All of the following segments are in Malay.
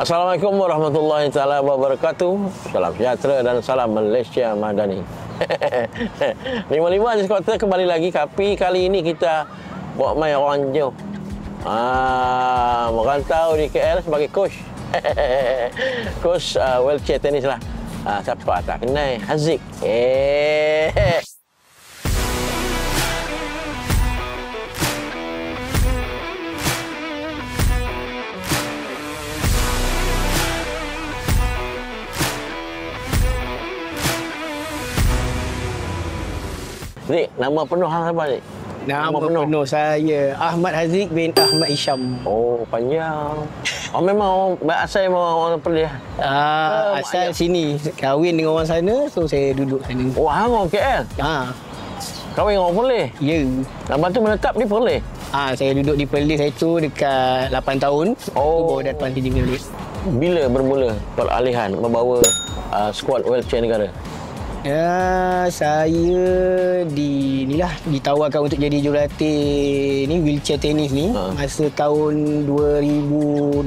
Assalamualaikum warahmatullahi taala wabarakatuh. Salam sejahtera dan salam Malaysia Madani. 55 je kota kembali lagi, tapi kali ini kita buat main orang jauh. Merantau di KL sebagai coach. Coach wheelchair tenis lah. Siapa tak kenal? Haziq. Zik, nama penuh hang apa, Zik? Nama penuh saya Ahmad Haziq bin Ahmad Isham. Oh, panjang. Oh, memang asal orang Perlis. Asal sini, kahwin dengan orang sana, so saya duduk sana. Oh, hang orang KL? Kahwin dengan orang Perlis? Ya. Lepas tu menetap di Perlis? Saya duduk di Perlis itu dekat 8 tahun. Oh. Baru datang sini balik. Bila bermula peralihan membawa skuad wheelchair negara? Saya ditawarkan untuk jadi jurulatih ni wheelchair tenis ni masa tahun 2022.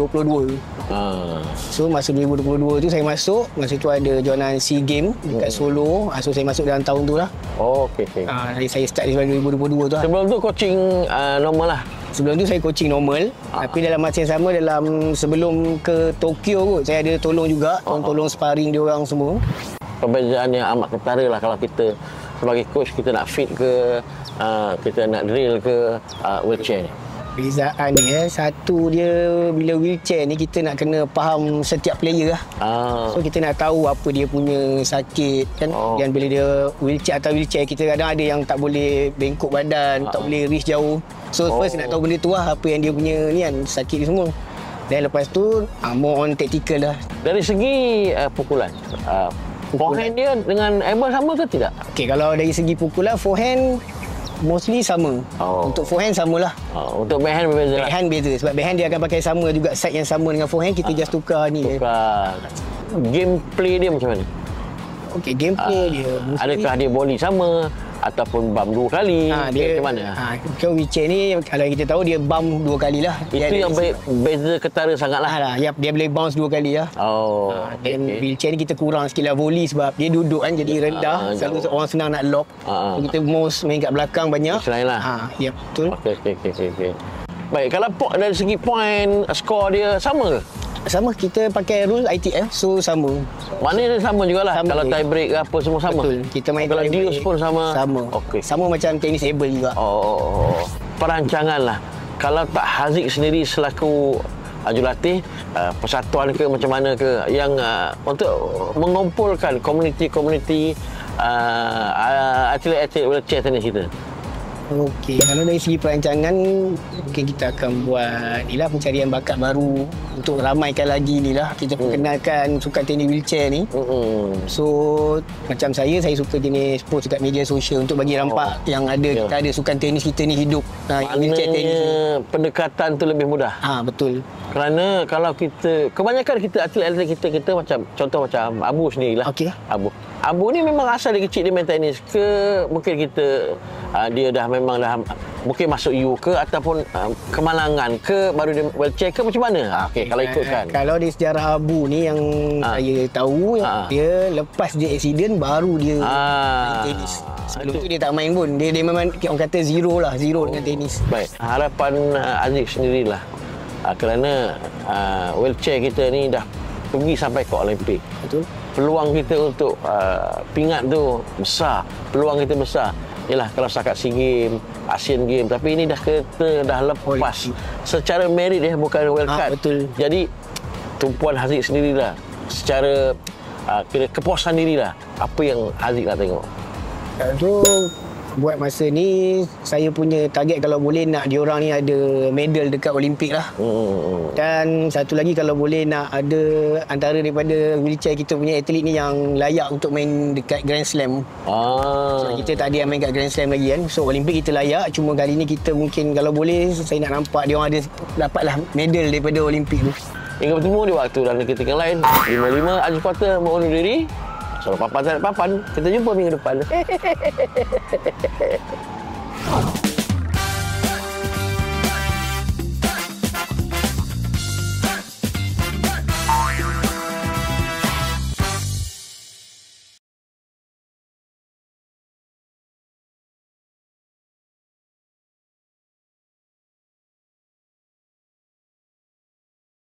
So masa 2022 tu saya masuk, masa tu ada joinan SEA Games dekat Solo. So saya masuk dalam tahun tu lah. Oh, okey. Saya start di 2022 tu lah. Sebelum tu coaching normal lah? Sebelum tu saya coaching normal. Tapi dalam masa yang sama, sebelum ke Tokyo kot, saya ada tolong juga, tolong sparring dia orang semua. Perbezaan yang amat ketara lah kalau kita sebagai coach, kita nak fit ke, kita nak drill ke wheelchair ni. Perbezaan ni satu dia bila wheelchair ni kita nak kena faham setiap player lah. So kita nak tahu apa dia punya sakit kan. Dan bila dia wheelchair kita kadang ada yang tak boleh bengkok badan, tak boleh reach jauh. So first nak tahu benda tu lah, apa yang dia punya ni kan, sakit ni semua. Dan lepas tu more on tactical lah. Dari segi pukulan, forehand dia dengan elbow sama ke tidak? Okey, kalau dari segi pukulan, forehand mostly sama. Untuk forehand samalah. Untuk backhand berbeza. Backhand beza sebab backhand dia akan pakai sama juga, side yang sama dengan forehand, kita just tukar ni. Gameplay dia macam mana? Okey, gameplay dia adakah dia volley sama ataupun bump 2 kali? Dia macam mana? Kalau wheelchair ni kalau kita tahu dia bump 2 kali lah. Itu yang beza ketara sangatlah. Dia boleh bounce 2 kali lah. Dan wheelchair ni kita kurang sikit lah volley sebab dia duduk kan, jadi rendah. Selalu orang senang nak lock. Kita most main kat belakang banyak. Selain lah. Ya, betul. Okey. Baik, kalau dari segi point, skor dia sama ke? Sama, kita pakai rule ITF, so sama. Maknanya dia sama jugalah. Kalau tie break ke apa semua sama. Betul. Kita main kalau deuce pun sama. Okey. Sama macam tenis able juga. Perancangan lah. Kalau tak Haziq sendiri selaku jurulatih, persatuan ke macam mana ke yang untuk mengumpulkan komuniti atlet-atlet wheelchair tenis kita? Okey, kalau dari segi perancangan, mungkin kita akan buat pencarian bakat baru untuk ramaikan lagi kita perkenalkan sukan tenis wheelchair ni. So macam saya suka jenis post dekat media sosial untuk bagi rampak yang ada kita ada sukan tenis kita ni hidup. Wheelchair tenis ni pendekatan tu lebih mudah. Betul. Kerana kalau kebanyakan kita atlet-atlet kita macam contoh macam Abu sendirilah. Abu ni memang asal dia kecil dia main tenis ke, mungkin dia dah mungkin masuk U ke ataupun kemalangan ke baru dia wheelchair ke macam mana? Kalau ikutkan. Kalau di sejarah Abu ni yang saya tahu, dia lepas dia accident baru dia main tenis. Sebelum tu dia tak main pun. Dia memang orang kata zero dengan tenis. Baik, harapan Haziq sendirilah. Kerana wheelchair kita ni dah pergi sampai ke Olimpik. Betul. Peluang kita untuk pingat tu besar. Peluang kita besar. Yalah, kalau setakat SEA Games, Asian Games, tapi ini dah lepas. Secara merit dia bukan wildcard. Betul. Jadi tumpuan Haziq sendirilah. Secara kepuasan dirilah. Apa yang Haziq nak tengok? Itu buat masa ni saya punya target kalau boleh nak diorang ni ada medal dekat Olimpik lah. Dan satu lagi kalau boleh nak ada antara daripada wheelchair kita punya atlet ni yang layak untuk main dekat Grand Slam. So, kita tak ada yang main kat Grand Slam lagi kan. So Olimpik kita layak, cuma kali ni kita mungkin kalau boleh saya nak nampak diorang ada dapatlah medal daripada Olimpik tu. Hingga bertemu di waktu dan ketika yang lain. 55 Aziz Potter mengundur diri. Kalau papan tak papan, kita jumpa minggu depan.